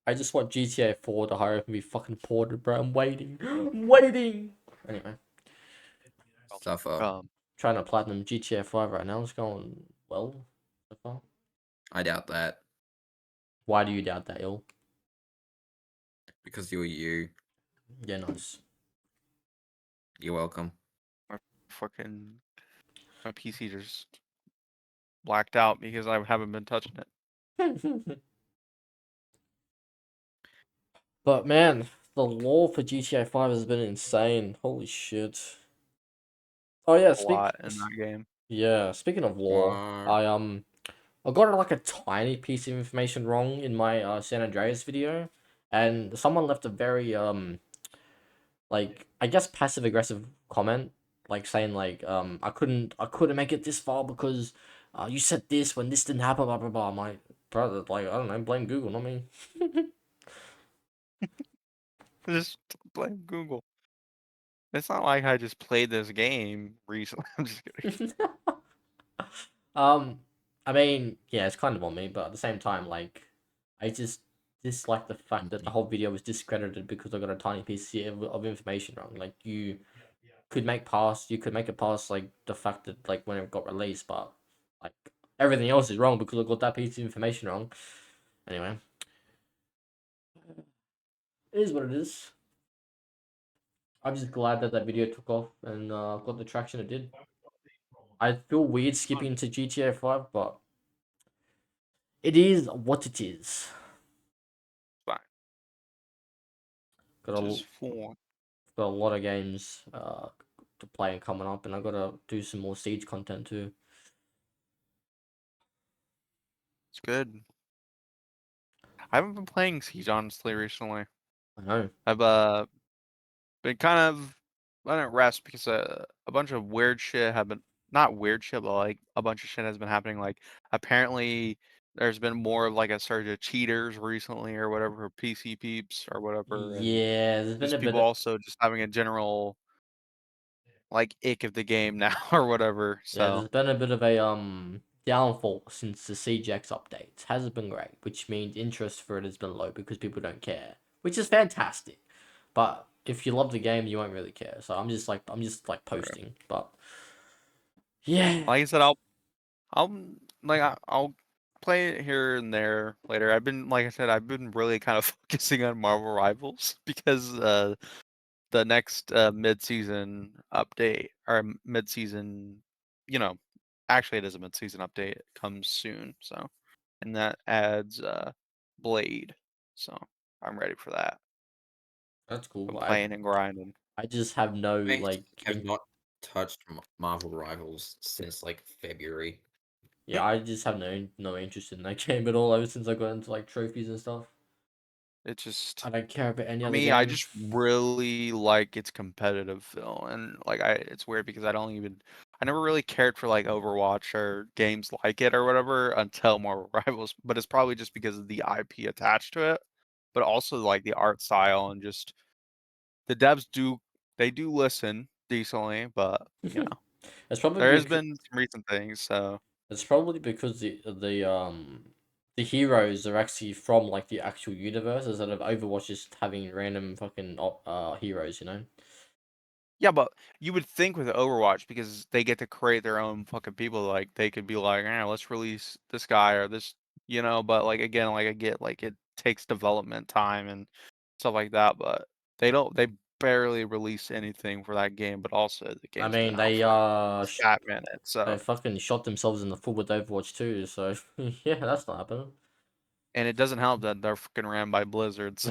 I just want GTA 4 to hurry up and be fucking ported, bro. I'm waiting. I'm waiting. Anyway, stuff up. trying to platinum GTA 5 right now. It's going well so far. I doubt that Why do you doubt that, ill? because you're you. Yeah, nice. You're welcome. Fucking my PC just blacked out because I haven't been touching it. But man, the lore for GTA 5 has been insane. Holy shit. Oh yeah, A lot in that game. speaking of lore, What? I got like a tiny piece of information wrong in my San Andreas video, and someone left a very like I guess passive aggressive comment, like saying like I couldn't make it this far because you said this when this didn't happen, blah blah blah. I'm like, brother, like I don't know, blame Google, not me. Just blame Google. It's not like I just played this game recently. I'm just kidding. um, I mean, yeah, it's kind of on me, but at the same time, like, I just dislike the fact that the whole video was discredited because I got a tiny piece of information wrong. Like, you could make it past like the fact that like when it got released, but like everything else is wrong because I got that piece of information wrong. Anyway, it is what it is. I'm just glad that that video took off and got the traction it did. I feel weird skipping to GTA 5, but it is what it is. Fine. Got a, Just fool. got a lot of games to play and coming up, and I gotta do some more Siege content too. It's good. I haven't been playing Siege honestly recently. I know. I've been kind of letting it rest because a bunch of weird shit have been, not weird shit, but like a bunch of shit has been happening. Like apparently there's been more of like a surge of cheaters recently or whatever for PC peeps or whatever, and Yeah, there's been just a bit people of also just having a general like ick of the game now or whatever. Yeah, So there's been a bit of a downfall since the CGX update. Hasn't been great, which means interest for it has been low because people don't care, which is fantastic. But if you love the game, you won't really care. So I'm just like posting, but yeah, like I said, I'll I'll play it here and there later. I've been, like I said, I've been really kind of focusing on Marvel Rivals because the next mid-season update or mid-season, you know, actually it is a mid-season update. It comes soon, so, and that adds Blade. So I'm ready for that. that's cool. I'm playing and grinding. I just have no I like have not touched Marvel Rivals since like February. yeah, I just have no interest in that game at all ever since I got into like trophies and stuff. It just I don't care about any For other me, I game. just really like its competitive feel, and like it's weird because I never really cared for like Overwatch or games like it or whatever until Marvel Rivals, but it's probably just because of the IP attached to it, but also like the art style and just the devs do listen decently, but It's probably there has because been some recent things, so It's probably because the heroes are actually from like the actual universe instead of Overwatch just having random fucking heroes, you know? yeah, but you would think with Overwatch because they get to create their own fucking people, like they could be like, let's release this guy or this, but like again, like I get like it takes development time and stuff like that, but they barely release anything for that game, but also the I game's been mean out for a fat minute, they so fucking shot themselves in the foot with Overwatch too, so yeah, that's not happening. and it doesn't help that they're fucking ran by Blizzards.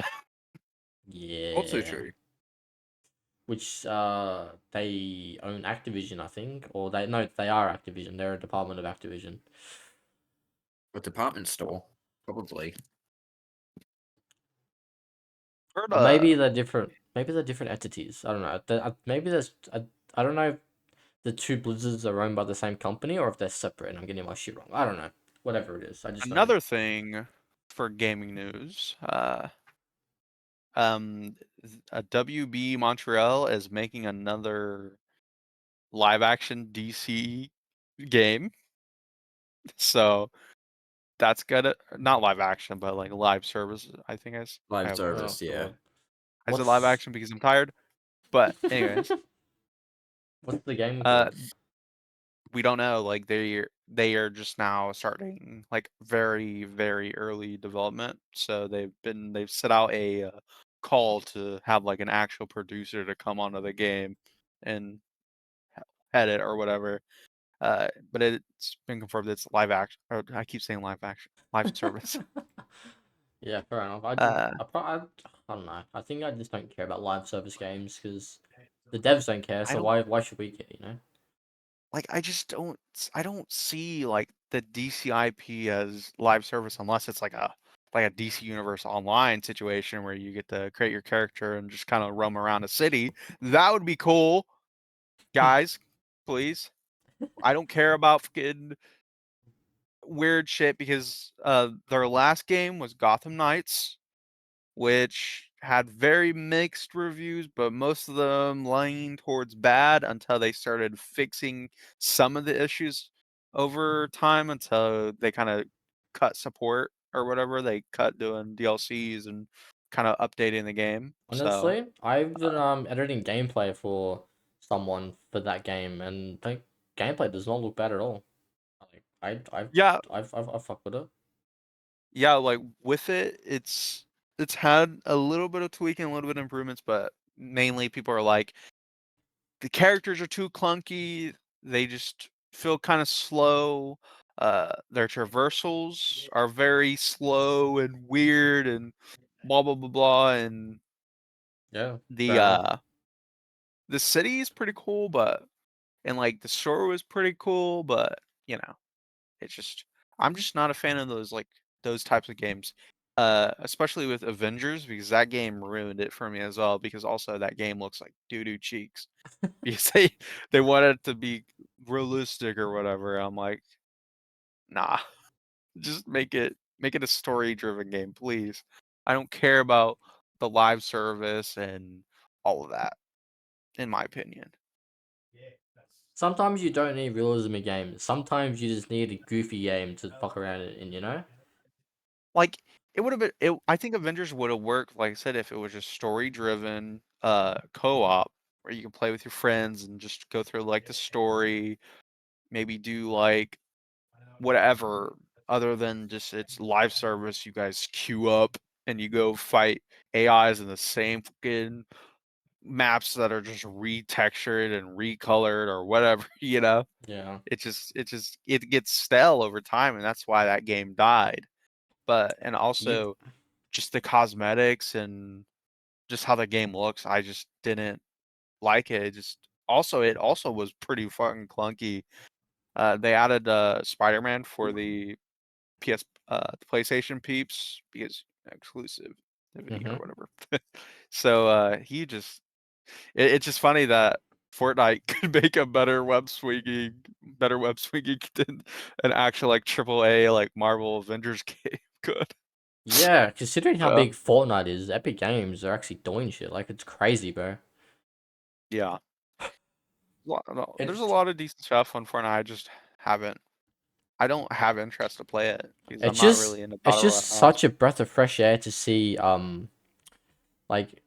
Also Yeah. true. Which they own Activision, I think, or they are Activision. They're a department of Activision. A department store, probably. Heard Or maybe they're different. Maybe they're different entities. I don't know. Maybe I don't know if the two Blizzards are owned by the same company or if they're separate and I'm getting my shit wrong. I don't know. Whatever it is. I just know. another thing for gaming news. Um, a WB Montreal is making another live action DC game. So that's gonna not live action, but like live service. I think I Live have service, the yeah. word. I said live action because I'm tired. But anyways, What's the game called? we don't know. Like they are just now starting like very very early development. So they've set out a call to have like an actual producer to come onto the game and head it or whatever. But it's been confirmed it's live action. Or I keep saying live action, live service. Yeah, fair enough. Uh, I don't know. I think I just don't care about live service games because the devs don't care. I So don't why should we care? You know? like. I don't see like the DCIP as live service unless it's like a DC Universe Online situation where you get to create your character and just kind of roam around a city. That would be cool, guys. Please. I don't care about fucking weird shit because their last game was Gotham Knights, which had very mixed reviews, but most of them leaned towards bad until they started fixing some of the issues over time until they kind of cut support or whatever. They cut doing DLCs and kind of updating the game. So Honestly, I've been editing gameplay for someone for that game, and the gameplay does not look bad at all. Like yeah, I fuck with it. yeah, like with it, it's had a little bit of tweaking, a little bit of improvements, but mainly people are like the characters are too clunky. They just feel kind of slow. Their traversals are very slow and weird and blah blah blah blah. And Yeah, the fair enough. uh, the city is pretty cool, but and like the store was pretty cool, but you know, it's just I'm just not a fan of those types of games. Especially with Avengers because that game ruined it for me as well. Because also that game looks like doo doo cheeks. Because they want it to be realistic or whatever. I'm like, nah, just make it a story driven game, please. I don't care about the live service and all of that, in my opinion. Sometimes you don't need realism in games. Sometimes you just need a goofy game to fuck around in. You know? Like it would have been I think Avengers would have worked, like I said, if it was just story driven co-op where you can play with your friends and just go through like the story, maybe do like whatever other than just it's live service. You guys queue up and you go fight AIs in the same fucking maps that are just retextured and recolored or whatever, you know. Yeah. It gets stale over time, and that's why that game died. But and You also just the cosmetics and just how the game looks, I just didn't like it. It also was pretty fucking clunky. They added Spider-Man for the the PlayStation peeps because exclusivity or Mhm. whatever. So it's just funny that Fortnite could make a better web swinging than an actual like AAA like Marvel Avengers game could. Yeah, considering how So big Fortnite is, Epic Games are actually doing shit. Like it's crazy, bro. yeah, no, there's a It lot of decent stuff on Fortnite. Haven't I don't have interest to play it because I'm it's not just really into it's battle just royales. such a breath of fresh air to see like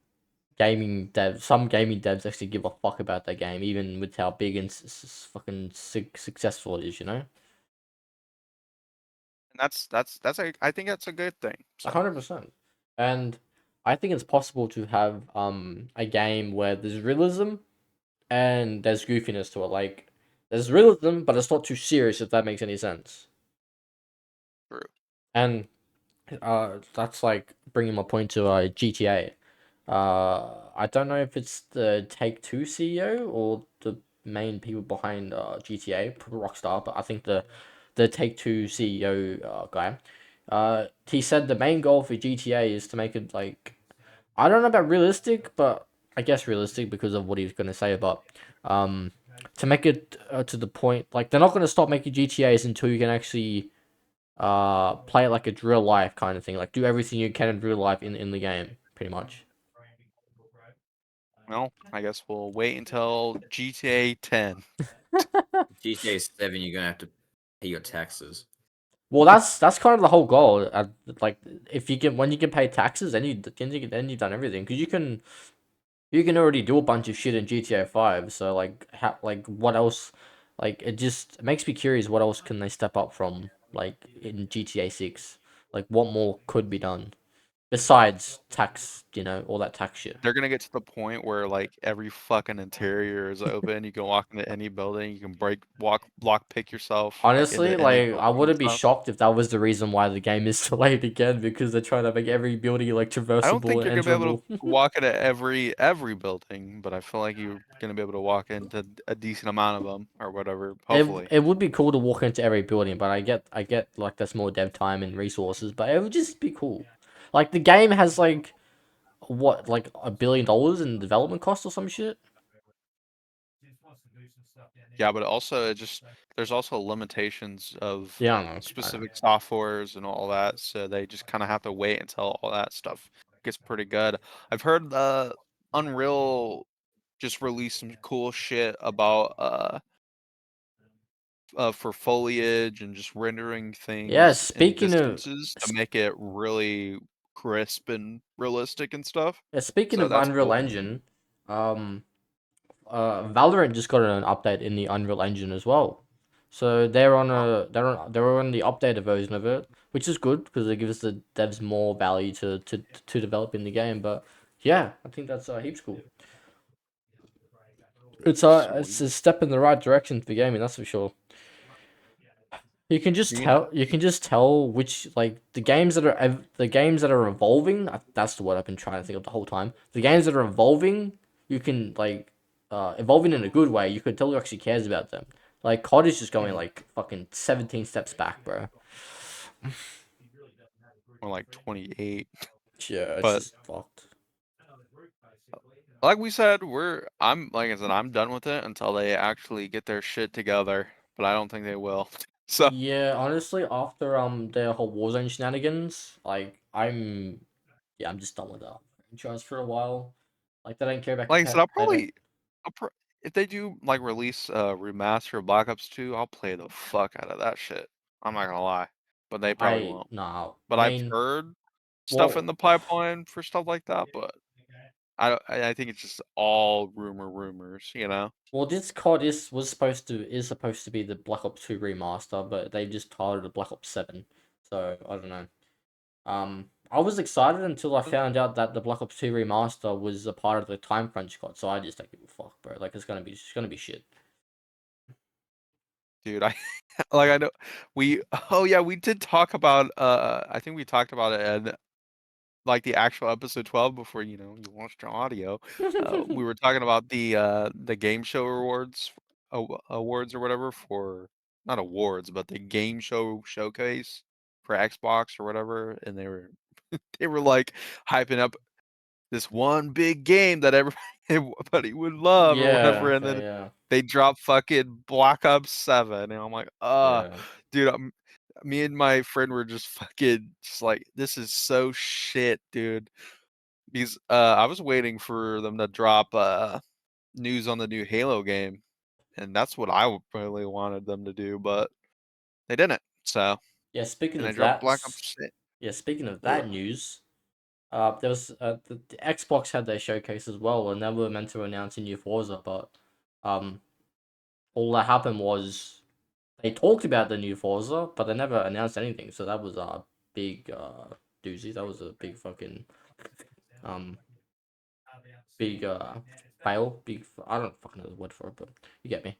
some gaming devs actually give a fuck about their game, even with how big and fucking successful it is. You know, And I think that's a good thing. So 100%. And I think it's possible to have a game where there's realism and there's goofiness to it. Like there's realism, but it's not too serious. If that makes any sense. true. And that's like bringing my point to GTA. I don't know if it's the Take Two CEO or the main people behind GTA, Rockstar, but I think the Take Two CEO guy. He said the main goal for GTA is to make it like I don't know about realistic, but I guess realistic because of what he was gonna say. But um, to make it to the point, like they're not gonna stop making GTA's until you can actually play it like it's real life kind of thing. Like do everything you can in real life in the game, pretty much. Well, I guess we'll wait until GTA 10. GTA 7, you're gonna have to pay your taxes. Well, that's kind of the whole goal. Like, if you can, when you can pay taxes, then you've done everything. Because you can already do a bunch of shit in GTA 5. So like what else? Like it makes me curious. What else can they step up from like in GTA 6? Like what more could be done besides tax? All that tax shit. They're gonna get to the point where like every fucking interior is open. You can walk into any building. You can lock pick yourself like Honestly, into any like I building and wouldn't be stuff. shocked if that was the reason why the game is delayed again because they're trying to make every building like I don't traversable think and you're gonna be able enterable. to walk into every building, but I feel like you're gonna be able to walk into a decent amount of them or whatever. Hopefully. It would be cool to walk into every building, but I get like that's more dev time and resources, but it would just be cool. Like the game has like what, like $1 billion in development cost or some shit? Yeah, but also there's also limitations of Yeah, I don't know. specific softwares and all that, so they just kind of have to wait until all that stuff gets pretty good. I've heard Unreal just released some cool shit about for foliage and just rendering Yeah, things in speaking of distances to make it really crisp and realistic and stuff. speaking So of that's Unreal cool. Engine, um Valorant just got an update in the Unreal Engine as well. So they're on the updated version of it, which is good because it gives the devs more value to develop in the game. But yeah, I think that's heaps cool. It's Sweet. a step in the right direction for gaming, that's for sure. You know, You can just tell which like the games that are evolving. That's the word I've been trying to think of the whole time. The games that are evolving, you can like evolving in a good way. You can tell who actually cares about them. Like COD is just going mhm, like fucking 17 steps back, bro. or like 28. Yeah, it's But just fucked. like we said, like I said, I'm done with it until they actually get their shit together. But I don't think they will. So Yeah, honestly, after their whole Warzone shenanigans, like I'm just done with that franchise for a while. Like they don't care about like I said, they don't. if they do like release remaster of Black Ops 2, I'll play the fuck out of that shit. I'm not gonna lie, but they probably I won't. no. But I I've mean, heard stuff in well, the pipeline for stuff like that. But I think it's just all rumors, you know. this COD is supposed to be the Black Ops 2 remaster, but they just titled it Black Ops 7. So I don't know. I was excited until I found out that the Black Ops 2 remaster was a part of the Time Crunch COD. So I just don't give a fuck, bro. Like it's gonna be shit. Dude, I like I know we oh yeah, we did talk about I think we talked about it in like the actual episode 12 before, you launched your audio. We were talking about the game show awards or whatever for not awards, but the game show showcase for Xbox or whatever, and they were like hyping up this one big game that everybody would love or Yeah, whatever, and okay, then yeah, they drop fucking Black Ops 7, and I'm like, yeah. dude, me and my friend were just fucking just like, this is so shit, dude. Because I was waiting for them to drop news on the new Halo game, and that's what really wanted them to do, but they didn't. So, Yeah, and they dropped Black Ops 6. speaking of Ugh. that news, there was the Xbox had their showcase as well, and they were meant to announce a new Forza, but um, all that happened was they talked about the new Forza, but they never announced anything. So that was a big doozy. That was a big fucking um big fail. I don't fucking know the word for it, but you get me.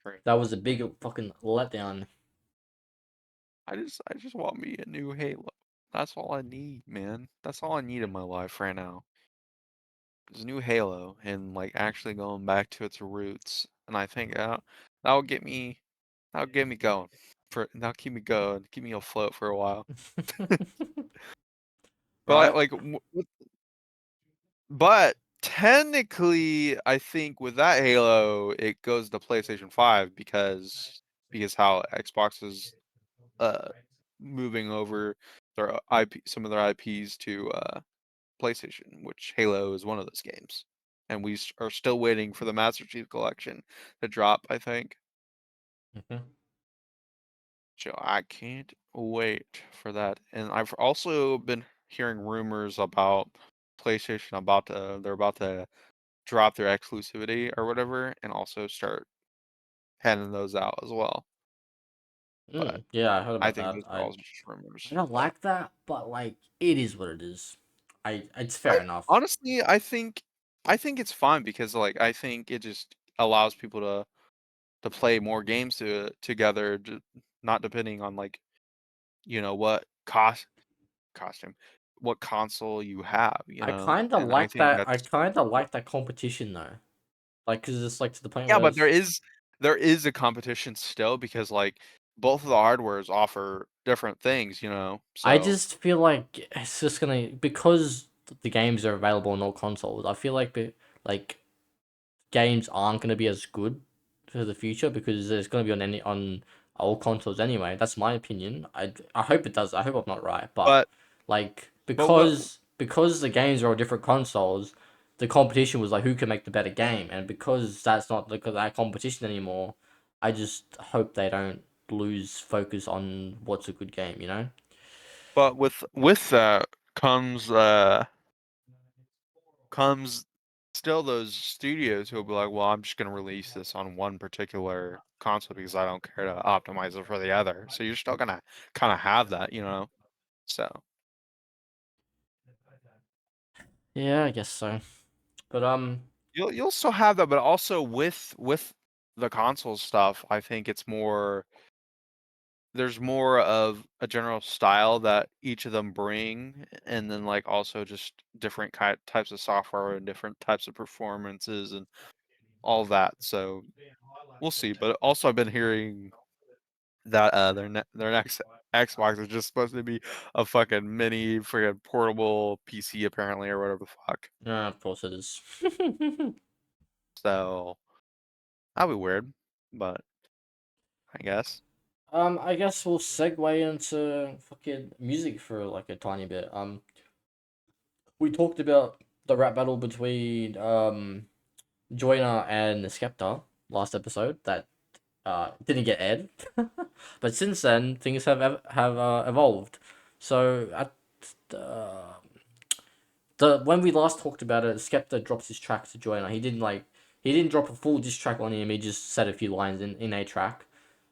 Right. That was a big fucking letdown. I just want me a new Halo. That's all I need, man. That's all I need in my life right now. Is a new Halo and like actually going back to its roots. And I think that'll get me that'll get me going. That'll keep me going, keep me afloat for a while. But Right? but technically, I think with that Halo, it goes to PlayStation 5 because how Xbox is uh moving over their IP some of their IPs to PlayStation, which Halo is one of those games. and we are still waiting for the Master Chief Collection to drop, I think. Mhm. So I can't wait for that. And I've also been hearing rumors about PlayStation they're about to drop their exclusivity or whatever, and also start handing those out as well. But Yeah, I heard I about think that. those are all just rumors. I don't But like that, but like it is what it is. It's fair enough. honestly, I think it's fine because like I think it just allows people to play more games together, not depending on like what costume, what console you have, I kind of and I like think that. I that's kind of like that competition though. Like, cause it's like to the point yeah, where but there it's, is there is a competition still because like both of the hardwares offer different things, I so. just feel like it's just gonna because the games are available on all consoles. I feel like like games aren't gonna be as good for the future because it's gonna be on all consoles anyway. That's my opinion. I hope it does. I hope I'm not right, but but like but what because the games are on different consoles, the competition was like who can make the better game, and because that's not that competition anymore, I just hope they don't lose focus on what's a good game. You know. but with that comes still those studios who'll be like, well, I'm just gonna release this on one particular console because I don't care to optimize it for the other. So you're still gonna kind of have that. So Yeah, I guess so. But you'll still have that, but also with the console stuff, I think there's more of a general style that each of them bring, and then like also just different types of software and different types of performances and all that. So we'll see. But also, I've been hearing that their next Xbox is just supposed to be a fucking mini freaking portable PC apparently or whatever the fuck. yeah, of course it is. So that'll be weird, but I guess. I guess we'll segue into fucking music for like a tiny bit. We talked about the rap battle between Joyner and Skepta last episode that didn't get aired, but since then things have evolved. So at uh, the when we last talked about it, Skepta drops his track to Joyner. He didn't drop a full diss track on him. He just said a few lines in a track,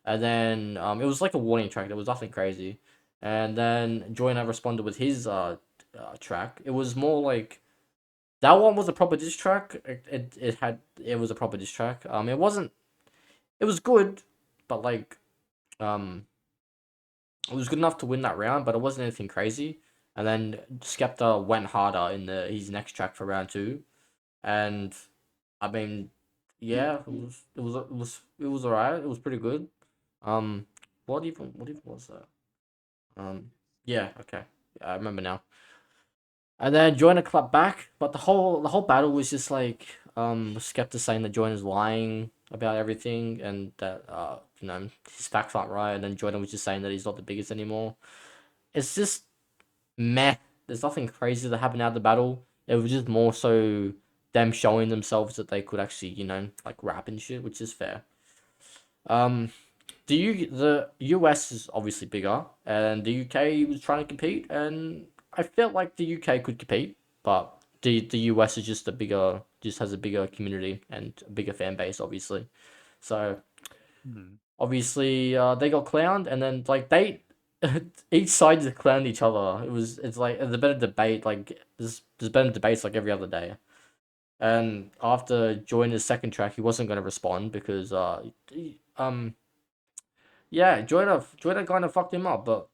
and then it was like a warning track. There was nothing crazy, and then Joyner responded with his track. It was more like that one was a proper diss track. It was a proper diss track. It wasn't. It was good, but like um it was good enough to win that round, but it wasn't anything crazy. And then Skepta went harder in his next track for round two, and I mean, yeah, it was alright. It was pretty good. Um, what even was that? Yeah, okay, yeah, I remember now. And then Joyner clapped back, but the whole battle was just like Skepta saying that Joyner's lying about everything and that his facts aren't right, and then Joyner was just saying that he's not the biggest anymore. It's just meh. There's nothing crazy that happened out of the battle. It was just more so them showing themselves that they could actually, like rap and shit, which is fair. Um, the US is obviously bigger, and the UK was trying to compete, and I felt like the UK could compete, but the US is just has a bigger community and a bigger fan base, obviously. So Hmm. obviously they got clowned, and then like they each side just clowned each other. It's like the better debate, like there's better debates like every other day. And after joining the second track, he wasn't gonna respond because yeah, Joyner kind of fucked him up, but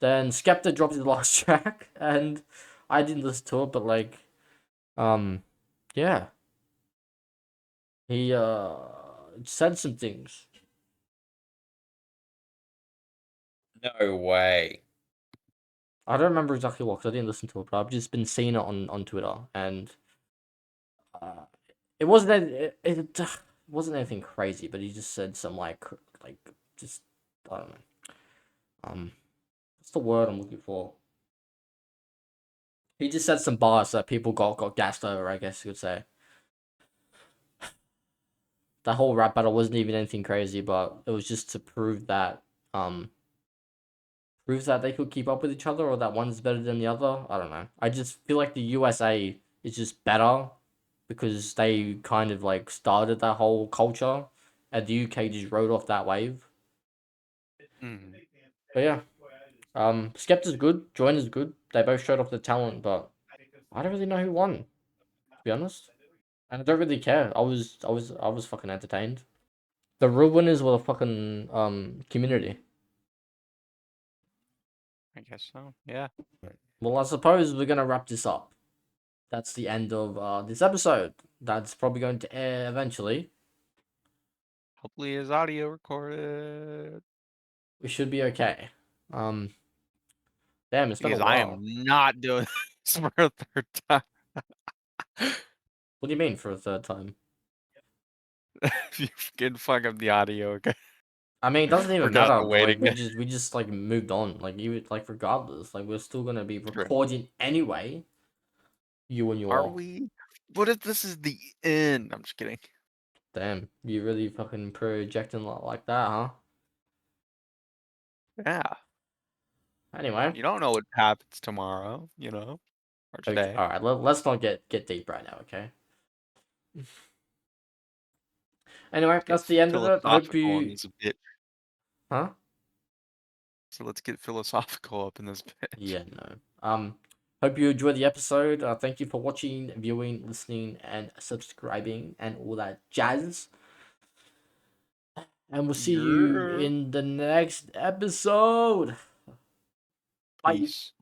then Skepta dropped his last track, and I didn't listen to it, but like um yeah, he said some things. No way. I don't remember exactly what, 'cause I didn't listen to it, but I've just been seeing it on Twitter, and uh, it wasn't it wasn't anything crazy, but he just said some like just I don't know what's the word I'm looking for. He just said some bars that people got gassed over, I guess you could say. That whole rap battle wasn't even anything crazy, but it was just to um prove that they could keep up with each other or that one's better than the other. I don't know. I just feel like the USA is just better because they kind of like started that whole culture and the UK just rode off that wave. Mhm. But yeah. Skepta's good, Joiner's good. They both showed off the talent, but I don't really know who won, to be honest. And I don't really care. I was fucking entertained. The real winners were the fucking community. I guess so. Yeah. Well, I suppose we're gonna wrap this up. That's the end of this episode. That's probably going to air eventually. Hopefully his audio recorded. We should be okay. Um, damn, it's been a Because I am while. not doing this for a third time. What do you mean for a third time? You can fuck up the audio, okay? I mean, it doesn't We're even gonna have matter. to wait Like again. we just like moved on. Like even like regardless, like we're still gonna be True. recording anyway. You and Are your we? What if this is the end? I'm just kidding. damn, you really fucking projecting like that, huh? Yeah. Anyway, You don't know what happens tomorrow, or okay, today. all right. Let's not get deep right now, okay? Anyway, Let's get that's the end of it. Hope philosophical on you, this bit. huh? So let's get philosophical up in this bitch. Yeah, no. Hope you enjoyed the episode. Thank you for watching, viewing, listening, and subscribing, and all that jazz. And we'll see you Yeah. in the next episode. Bye. Peace.